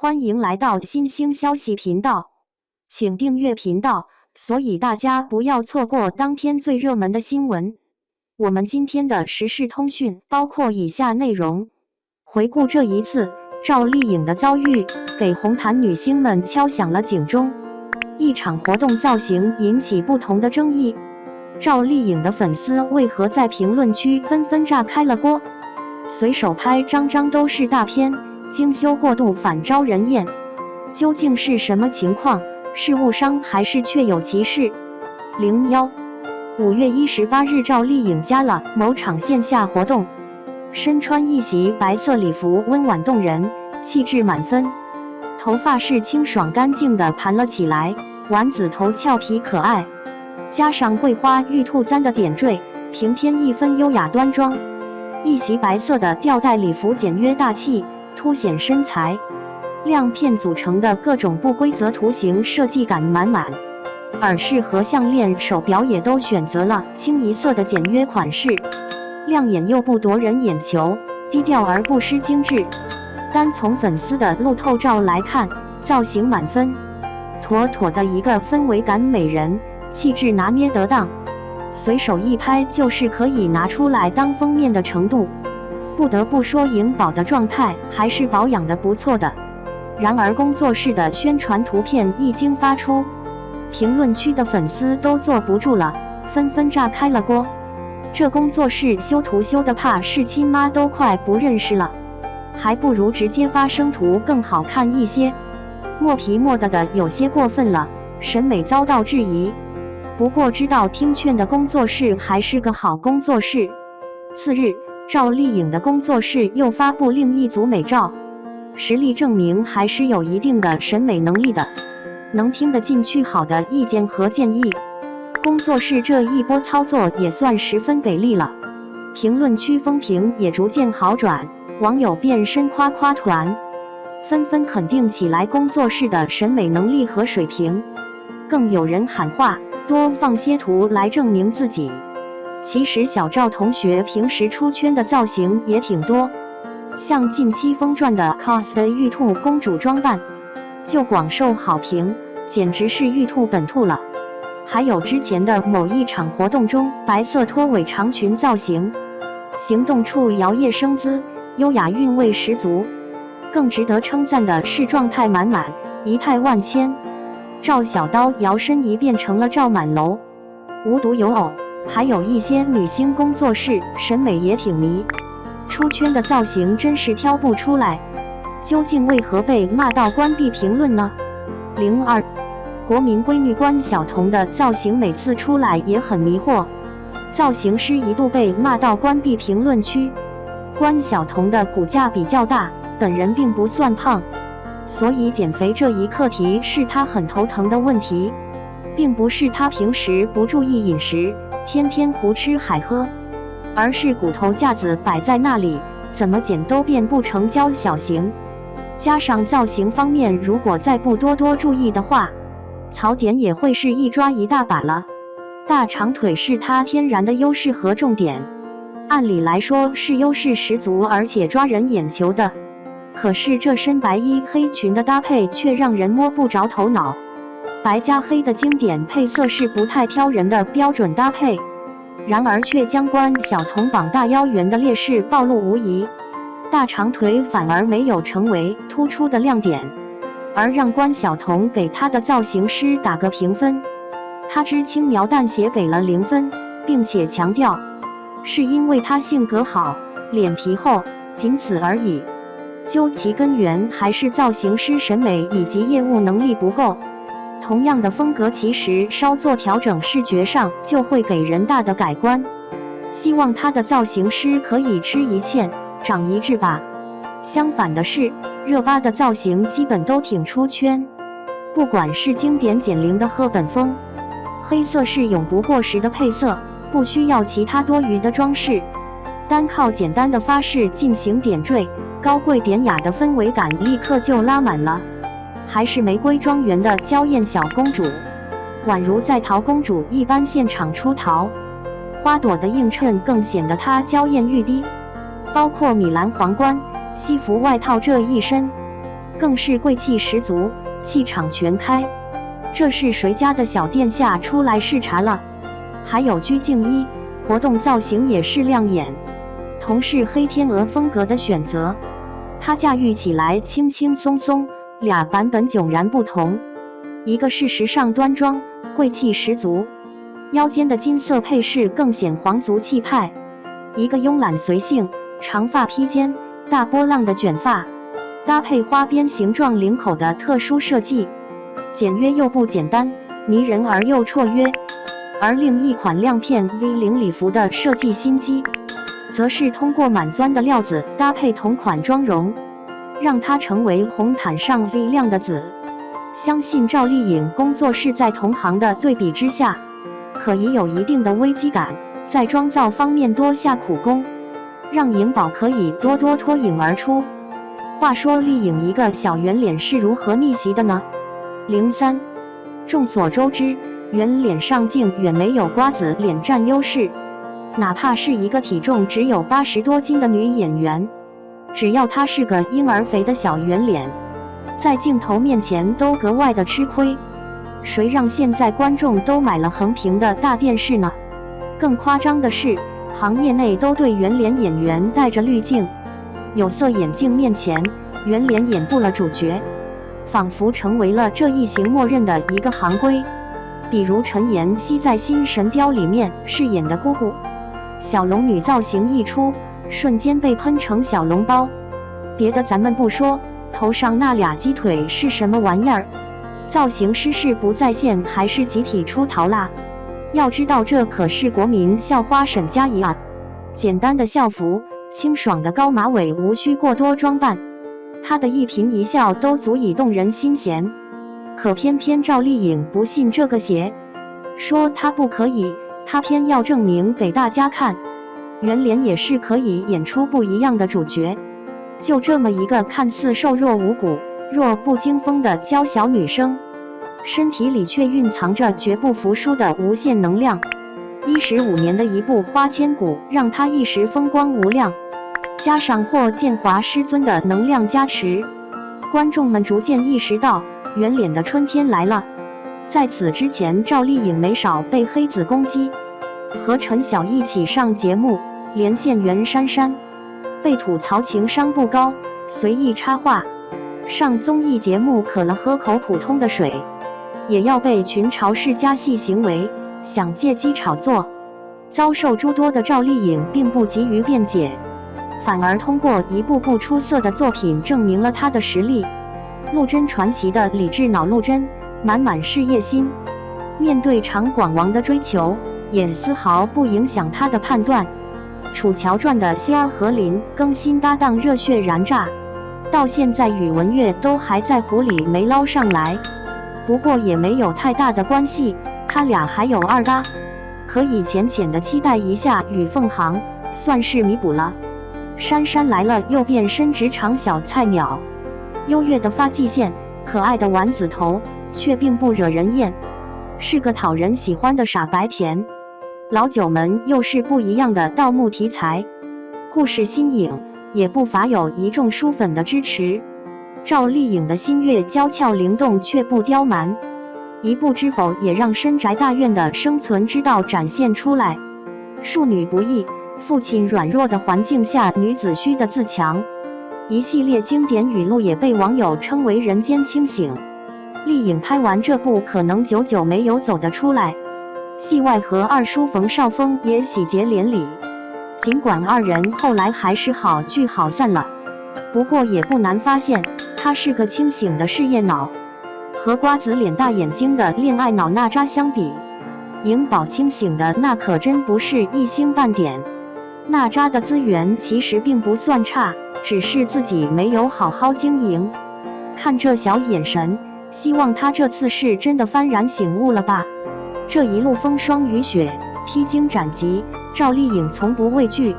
欢迎来到新兴消息频道，请订阅频道，所以大家不要错过当天最热门的新闻。我们今天的时事通讯包括以下内容：回顾这一次赵丽颖的遭遇，给红毯女星们敲响了警钟。一场活动造型引起不同的争议，赵丽颖的粉丝为何在评论区纷纷炸开了锅？随手拍张张都是大片，精修过度反招人厌，究竟是什么情况？是误伤还是确有其事？5月18日，赵丽颖加了某场线下活动，身穿一袭白色礼服，温婉动人，气质满分。头发是清爽干净的盘了起来，丸子头俏皮可爱，加上桂花玉兔簪的点缀，平添一分优雅端庄。一袭白色的吊带礼服简约大气，凸显身材，亮片组成的各种不规则图形设计感满满。耳饰和项链、手表也都选择了清一色的简约款式，亮眼又不夺人眼球，低调而不失精致。单从粉丝的路透照来看，造型满分，妥妥的一个氛围感美人，气质拿捏得当，随手一拍就是可以拿出来当封面的程度。不得不说，颖宝的状态还是保养得不错的。然而工作室的宣传图片一经发出，评论区的粉丝都坐不住了，纷纷炸开了锅。这工作室修图修的怕是亲妈都快不认识了，还不如直接发生图更好看一些。磨皮磨的有些过分了，审美遭到质疑。不过知道听劝的工作室还是个好工作室。次日，赵丽颖的工作室又发布另一组美照，实力证明还是有一定的审美能力的，能听得进去好的意见和建议。工作室这一波操作也算十分给力了，评论区风评也逐渐好转，网友变身夸夸团，纷纷肯定起来工作室的审美能力和水平，更有人喊话多放些图来证明自己。其实小赵同学平时出圈的造型也挺多，像近期疯转的 cos 的玉兔公主装扮就广受好评，简直是玉兔本兔了。还有之前的某一场活动中白色拖尾长裙造型，行动处摇曳生姿，优雅韵味十足。更值得称赞的是状态满满，仪态万千。赵小刀摇身一变成了赵满楼，无独有偶，还有一些女星工作室审美也挺迷，出圈的造型真是挑不出来。究竟为何被骂到关闭评论呢？2国民闺女关晓彤的造型每次出来也很迷惑，造型师一度被骂到关闭评论区。关晓彤的骨架比较大，本人并不算胖，所以减肥这一课题是她很头疼的问题，并不是她平时不注意饮食，天天胡吃海喝，而是骨头架子摆在那里，怎么减都变不成娇小型。加上造型方面如果再不多注意的话，槽点也会是一抓一大把了。大长腿是她天然的优势和重点，按理来说是优势十足而且抓人眼球的，可是这身白衣黑裙的搭配却让人摸不着头脑。白加黑的经典配色是不太挑人的标准搭配，然而却将关晓彤膀大腰圆的劣势暴露无遗，大长腿反而没有成为突出的亮点，而让关晓彤给她的造型师打个评分。她只轻描淡写给了0分，并且强调是因为她性格好，脸皮厚，仅此而已。究其根源，还是造型师审美以及业务能力不够。同样的风格，其实稍作调整，视觉上就会给人大的改观。希望他的造型师可以吃一堑，长一智吧。相反的是，热巴的造型基本都挺出圈，不管是经典减龄的赫本风，黑色是永不过时的配色，不需要其他多余的装饰，单靠简单的发饰进行点缀，高贵典雅的氛围感立刻就拉满了。还是玫瑰庄园的娇艳小公主，宛如在桃公主一般现场出逃，花朵的映衬更显得她娇艳欲滴。包括米兰皇冠、西服外套这一身，更是贵气十足，气场全开。这是谁家的小殿下出来视察了？还有鞠婧祎，活动造型也是亮眼，同是黑天鹅风格的选择，她驾驭起来轻轻松松，俩版本迥然不同。一个是时尚端庄，贵气十足，腰间的金色配饰更显皇族气派；一个慵懒随性，长发披肩，大波浪的卷发，搭配花边形状领口的特殊设计，简约又不简单，迷人而又绰约。而另一款亮片 V 领礼服的设计心机，则是通过满钻的料子搭配同款妆容，让它成为红毯上最亮的紫。相信赵丽颖工作室在同行的对比之下，可以有一定的危机感，在妆造方面多下苦功，让颖宝可以多多脱颖而出。话说丽颖一个小圆脸是如何逆袭的呢？03，众所周知，圆脸上镜远没有瓜子脸占优势，哪怕是一个体重只有80多斤的女演员，只要她是个婴儿肥的小圆脸，在镜头面前都格外的吃亏。谁让现在观众都买了横屏的大电视呢？更夸张的是，行业内都对圆脸演员戴着滤镜，有色眼镜面前，圆脸演不了主角，仿佛成为了这一行默认的一个行规。比如陈妍希在《新神雕》里面饰演的姑姑，小龙女造型一出，瞬间被喷成小笼包。别的咱们不说，头上那俩鸡腿是什么玩意儿？造型师是不在线还是集体出逃啦？要知道这可是国民校花沈佳宜啊！简单的校服，清爽的高马尾，无需过多装扮，她的一颦一笑都足以动人心弦。可偏偏赵丽颖不信这个邪，说她不可以，她偏要证明给大家看，圆脸也是可以演出不一样的主角。就这么一个看似瘦弱无骨、弱不禁风的娇小女生，身体里却蕴藏着绝不服输的无限能量。15年的一部《花千骨》让她一时风光无量，加上霍建华师尊的能量加持，观众们逐渐意识到圆脸的春天来了。在此之前，赵丽颖没少被黑子攻击，和陈晓一起上节目连线袁姗姗，被吐槽情商不高，随意插话；上综艺节目渴了喝口普通的水，也要被群嘲式加戏行为，想借机炒作。遭受诸多的赵丽颖并不急于辩解，反而通过一部部出色的作品证明了她的实力。陆贞传奇的理智脑陆贞，满满事业心，面对场广王的追求，也丝毫不影响他的判断。楚乔传的希儿和林更新搭档热血燃炸，到现在宇文玥都还在湖里没捞上来，不过也没有太大的关系，他俩还有二搭，可以浅浅的期待一下与凤航，算是弥补了。姗姗来了又变身职场小菜鸟，优越的发际线，可爱的丸子头，却并不惹人厌，是个讨人喜欢的傻白甜。老九门又是不一样的盗墓题材，故事新颖，也不乏有一众书粉的支持。赵丽颖的心月娇俏灵动却不刁蛮，一步之否也让深宅大院的生存之道展现出来。庶女不易，父亲软弱的环境下女子需的自强，一系列经典语录也被网友称为人间清醒。丽颖拍完这部可能久久没有走得出来，戏外和二叔冯绍峰也喜结连理，尽管二人后来还是好聚好散了，不过也不难发现他是个清醒的事业脑。和瓜子脸大眼睛的恋爱脑娜扎相比，颖宝清醒的那可真不是一星半点。娜扎的资源其实并不算差，只是自己没有好好经营。看这小眼神，希望他这次是真的幡然醒悟了吧。这一路风霜雨雪，披荆斩棘，赵丽颖从不畏惧，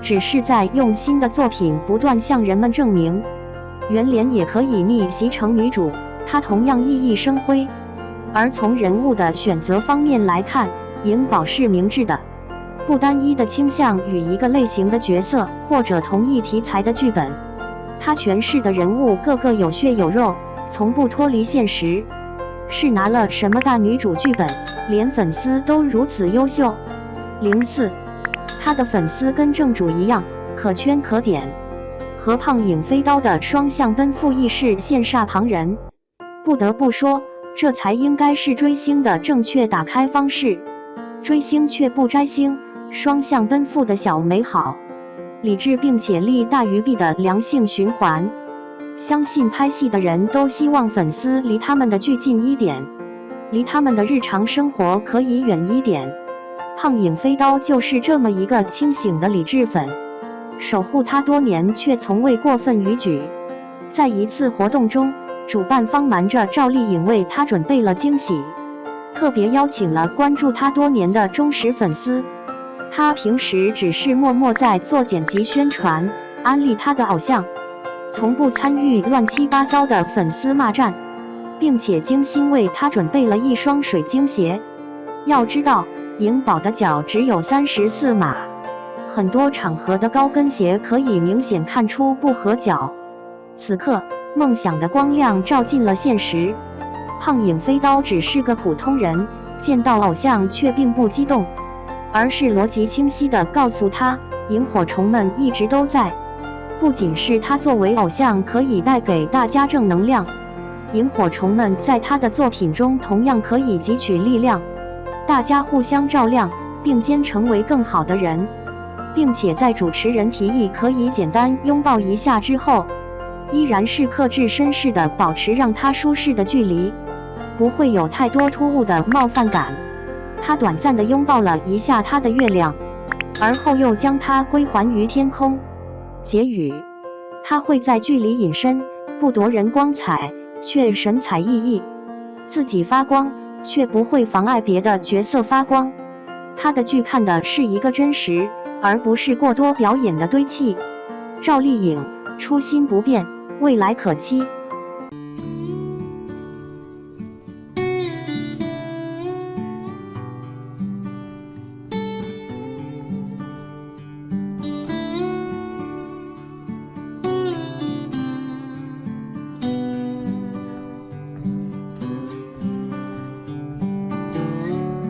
只是在用新的作品不断向人们证明，圆脸也可以逆袭成女主，她同样熠熠生辉。而从人物的选择方面来看，颖宝是明智的，不单一的倾向于一个类型的角色或者同一题材的剧本，他诠释的人物个个有血有肉，从不脱离现实。是拿了什么大女主剧本，连粉丝都如此优秀？04，他的粉丝跟正主一样，可圈可点。和胖影飞刀的双向奔赴亦是羡煞旁人。不得不说，这才应该是追星的正确打开方式。追星却不摘星，双向奔赴的小美好，理智并且利大于弊的良性循环。相信拍戏的人都希望粉丝离他们的剧近一点，离他们的日常生活可以远一点。胖影飞刀就是这么一个清醒的理智粉，守护他多年却从未过分逾矩。在一次活动中，主办方瞒着赵丽颖为他准备了惊喜，特别邀请了关注他多年的忠实粉丝。他平时只是默默在做剪辑宣传，安利他的偶像，从不参与乱七八糟的粉丝骂战，并且精心为他准备了一双水晶鞋。要知道，颖宝的脚只有34码，很多场合的高跟鞋可以明显看出不合脚。此刻，梦想的光亮照进了现实。胖影飞刀只是个普通人，见到偶像却并不激动，而是逻辑清晰地告诉他，萤火虫们一直都在。不仅是他作为偶像可以带给大家正能量，萤火虫们在他的作品中同样可以汲取力量，大家互相照亮，并肩成为更好的人。并且在主持人提议可以简单拥抱一下之后，依然是克制绅士地保持让他舒适的距离，不会有太多突兀的冒犯感。他短暂地拥抱了一下他的月亮，而后又将它归还于天空。结语：他会在剧里隐身，不夺人光彩，却神采奕奕，自己发光，却不会妨碍别的角色发光。他的剧看的是一个真实，而不是过多表演的堆砌。赵丽颖初心不变，未来可期。